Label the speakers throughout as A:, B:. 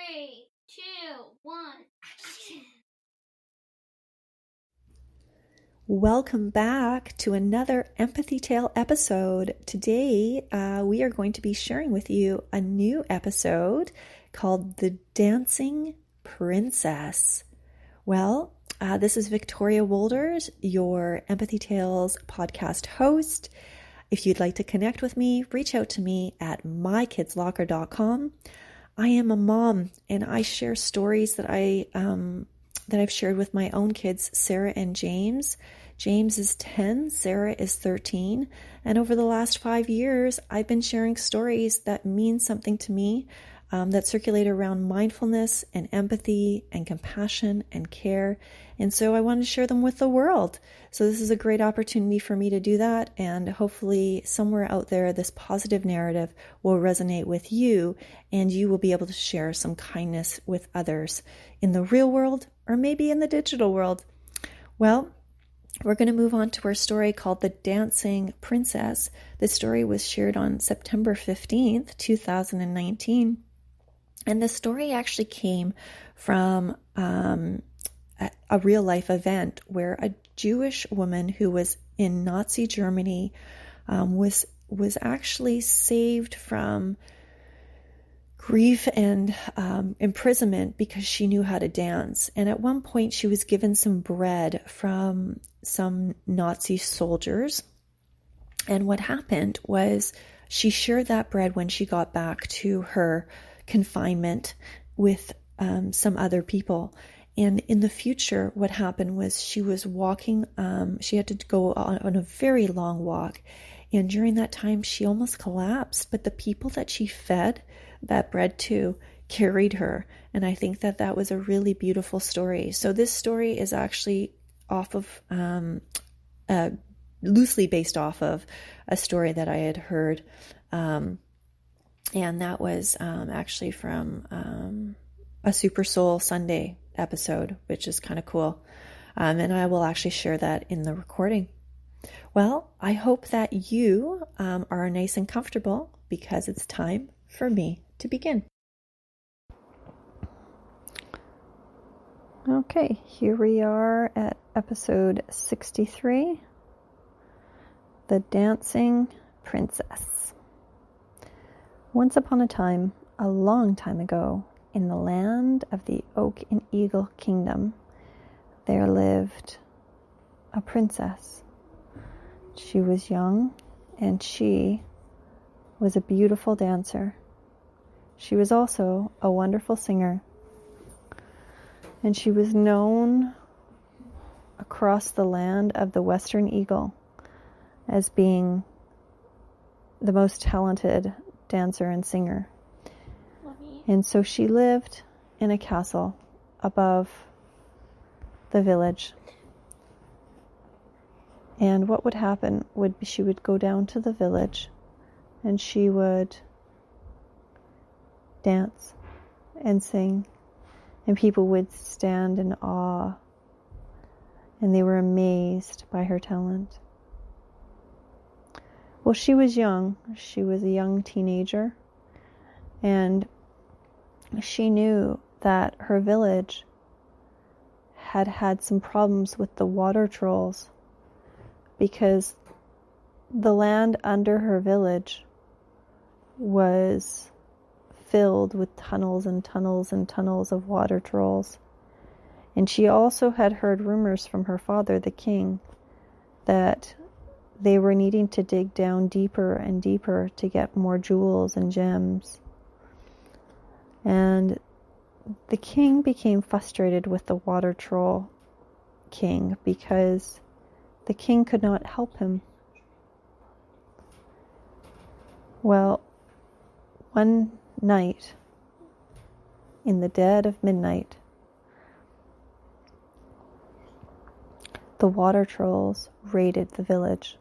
A: 3, 2, 1, action.
B: Welcome back to another Empathy Tale episode. Today, we are going to be sharing with you a new episode called The Dancing Princess. Well, this is Victoria Wolders, your Empathy Tales podcast host. If you'd like to connect with me, reach out to me at mykidslocker.com. I am a mom, and I share stories that I've shared with my own kids, Sarah and James. James is 10, Sarah is 13, and over the last 5 years, I've been sharing stories that mean something to me, that circulate around mindfulness and empathy and compassion and care. And so I want to share them with the world. So this is a great opportunity for me to do that. And hopefully somewhere out there, this positive narrative will resonate with you and you will be able to share some kindness with others in the real world or maybe in the digital world. Well, we're going to move on to our story called The Dancing Princess. This story was shared on September 15th, 2019. And the story actually came from a real life event where a Jewish woman who was in Nazi Germany was actually saved from grief and imprisonment because she knew how to dance. And at one point she was given some bread from some Nazi soldiers. And what happened was she shared that bread when she got back to her confinement with some other people. And in the future, what happened was she was walking, she had to go on a very long walk. And during that time, she almost collapsed. But the people that she fed that bread to carried her. And I think that was a really beautiful story. So this story is actually off of, loosely based off of a story that I had heard. And that was actually from a Super Soul Sunday episode, which is kind of cool. And I will actually share that in the recording. Well, I hope that you are nice and comfortable because it's time for me to begin. Okay, here we are at episode 63, The Dancing Princess. Once upon a time, a long time ago, in the land of the Oak and Eagle Kingdom, there lived a princess. She was young, and she was a beautiful dancer. She was also a wonderful singer, and she was known across the land of the Western Eagle as being the most talented dancer and singer. And so she lived in a castle above the village. And what would happen would be she would go down to the village and she would dance and sing. And people would stand in awe. And they were amazed by her talent. Well, she was young. She was a young teenager. And she knew that her village had some problems with the water trolls because the land under her village was filled with tunnels and tunnels and tunnels of water trolls. And she also had heard rumors from her father, the king, that they were needing to dig down deeper and deeper to get more jewels and gems. And the king became frustrated with the water troll king because the king could not help him. Well, one night, in the dead of midnight, the water trolls raided the village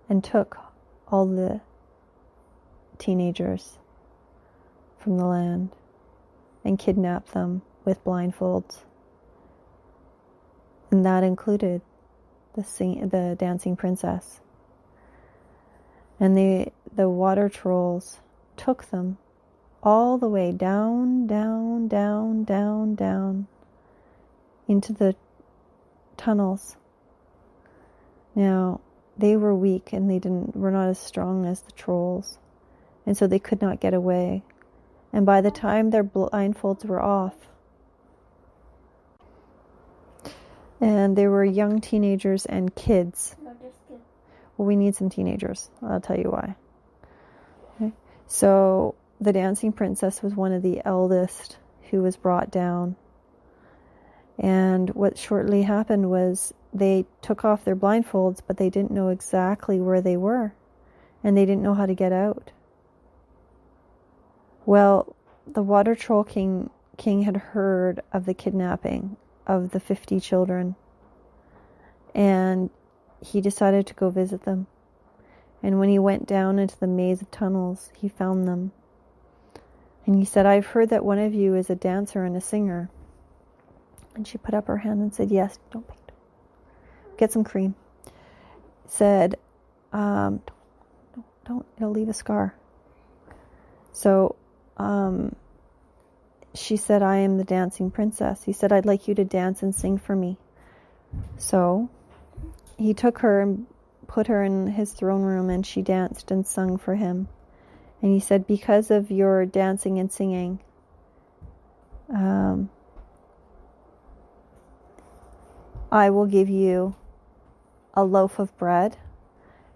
B: and took all the teenagers from the land and kidnapped them with blindfolds. And that included the dancing princess. And the water trolls took them all the way down, down, down, down, down into the tunnels. Now, they were weak and were not as strong as the trolls, and so they could not get away. And by the time their blindfolds were off, and they were young teenagers and kids.
A: No, just kidding.
B: Well, we need some teenagers. I'll tell you why. Okay. So the dancing princess was one of the eldest who was brought down. And what shortly happened was they took off their blindfolds, but they didn't know exactly where they were. And they didn't know how to get out. Well, the water troll king had heard of the kidnapping of the 50 children. And he decided to go visit them. And when he went down into the maze of tunnels, he found them. And he said, "I've heard that one of you is a dancer and a singer." And she put up her hand and said, "Yes, don't paint. Get some cream." Said, don't, it'll leave a scar. So, she said, "I am the dancing princess." He said, "I'd like you to dance and sing for me." So, he took her and put her in his throne room, and she danced and sung for him. And he said, "Because of your dancing and singing, I will give you a loaf of bread,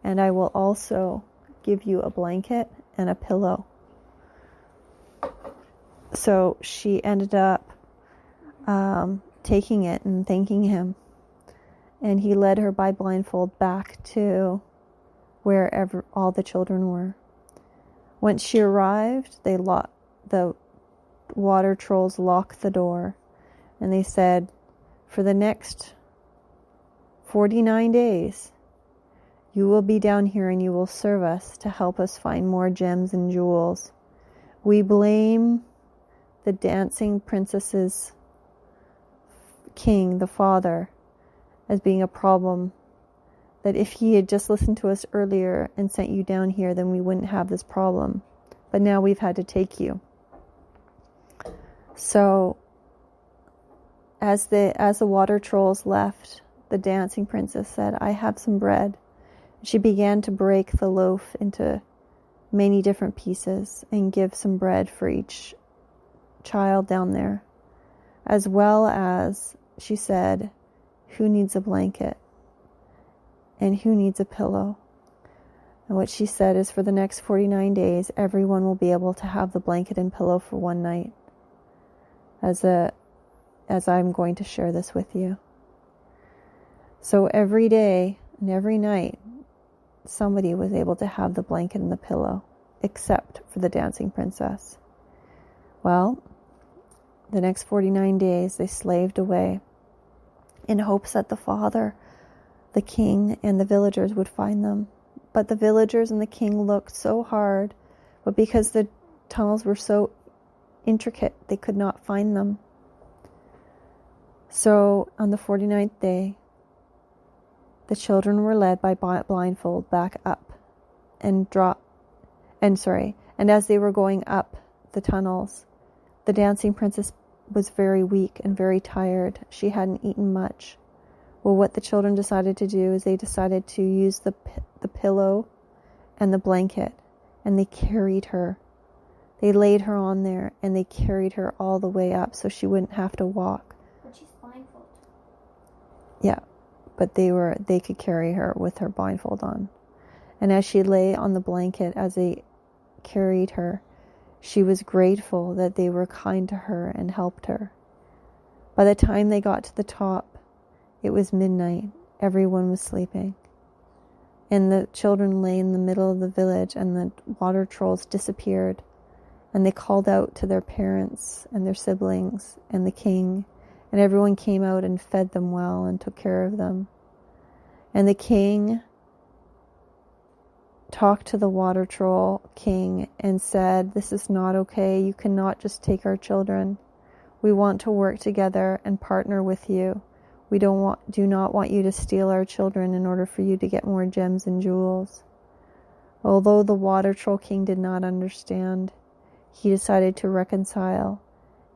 B: and I will also give you a blanket and a pillow." So she ended up taking it and thanking him. And he led her by blindfold back to wherever all the children were. Once she arrived, the water trolls locked the door. And they said, "For the next 49 days, you will be down here and you will serve us to help us find more gems and jewels. We blame the dancing princess's king, the father, as being a problem. That if he had just listened to us earlier and sent you down here, then we wouldn't have this problem. But now we've had to take you." So, as the water trolls left, the dancing princess said, "I have some bread." She began to break the loaf into many different pieces and give some bread for each child down there. As well as, she said, "Who needs a blanket? And who needs a pillow?" And what she said is, for the next 49 days, everyone will be able to have the blanket and pillow for one night. As I'm going to share this with you. So every day and every night, somebody was able to have the blanket and the pillow, except for the dancing princess. Well, the next 49 days, they slaved away in hopes that the father, the king, and the villagers would find them. But the villagers and the king looked so hard, but because the tunnels were so intricate, they could not find them. So on the 49th day, the children were led by blindfold back up and as they were going up the tunnels, the dancing princess was very weak and very tired. She hadn't eaten much. Well, what the children decided to do is they decided to use the pillow and the blanket, and they carried her. They laid her on there, and they carried her all the way up so she wouldn't have to walk.
A: But she's blindfolded.
B: Yeah, but they could carry her with her blindfold on. And as she lay on the blanket, as they carried her, she was grateful that they were kind to her and helped her. By the time they got to the top, it was midnight. Everyone was sleeping. And the children lay in the middle of the village, and the water trolls disappeared. And they called out to their parents and their siblings and the king. And everyone came out and fed them well and took care of them. And the king talked to the water troll king and said, "This is not okay. You cannot just take our children. We want to work together and partner with you. We do not want you to steal our children in order for you to get more gems and jewels." Although the water troll king did not understand, he decided to reconcile,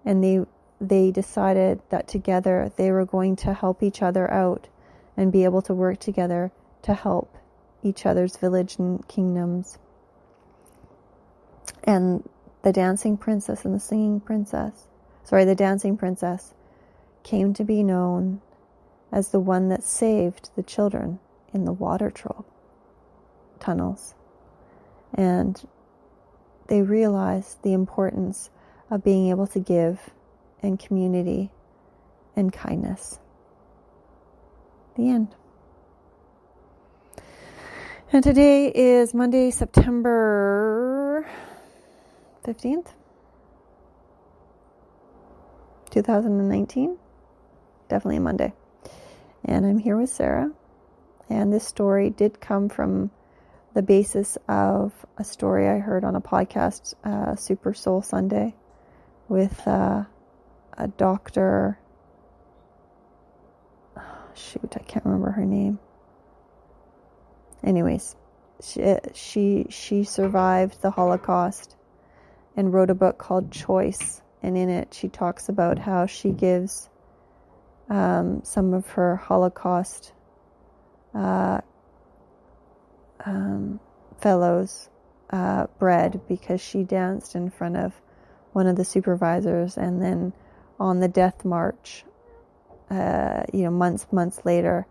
B: and they decided that together they were going to help each other out and be able to work together to help each other's village and kingdoms. And the dancing princess and the dancing princess came to be known as the one that saved the children in the water tunnels. And they realized the importance of being able to give and community and kindness. The end. And today is Monday, September 15th, 2019. Definitely a Monday. And I'm here with Sarah. And this story did come from the basis of a story I heard on a podcast, Super Soul Sunday, with a doctor. I can't remember her name. Anyways, she survived the Holocaust and wrote a book called Choice. And in it, she talks about how she gives some of her Holocaust fellows bread because she danced in front of one of the supervisors, and then on the death march, months later,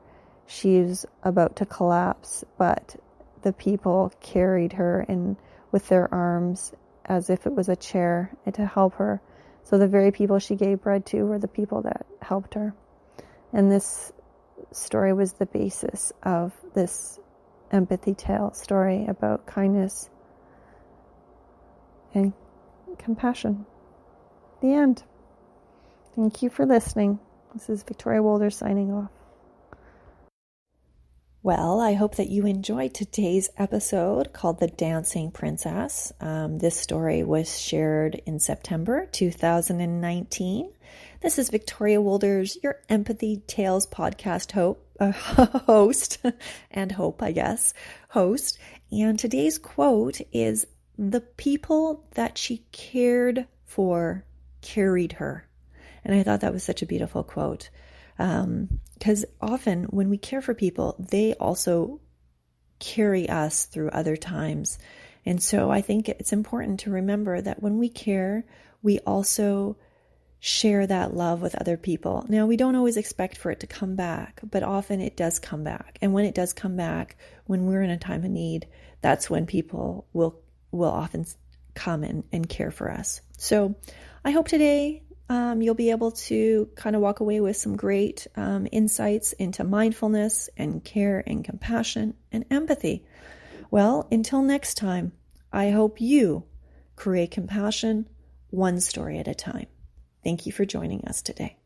B: she's about to collapse, but the people carried her in with their arms as if it was a chair to help her. So the very people she gave bread to were the people that helped her. And this story was the basis of this empathy tale story about kindness and compassion. The end. Thank you for listening. This is Victoria Wolder signing off. Well, I hope that you enjoyed today's episode called The Dancing Princess. This story was shared in September 2019. This is Victoria Wolders, your Empathy Tales podcast host, and host. And today's quote is, "The people that she cared for carried her." And I thought that was such a beautiful quote. Because often when we care for people, they also carry us through other times. And so I think it's important to remember that when we care, we also share that love with other people. Now, we don't always expect for it to come back, but often it does come back. And when it does come back, when we're in a time of need, that's when people will often come and care for us. So I hope today you'll be able to kind of walk away with some great insights into mindfulness and care and compassion and empathy. Well, until next time, I hope you create compassion one story at a time. Thank you for joining us today.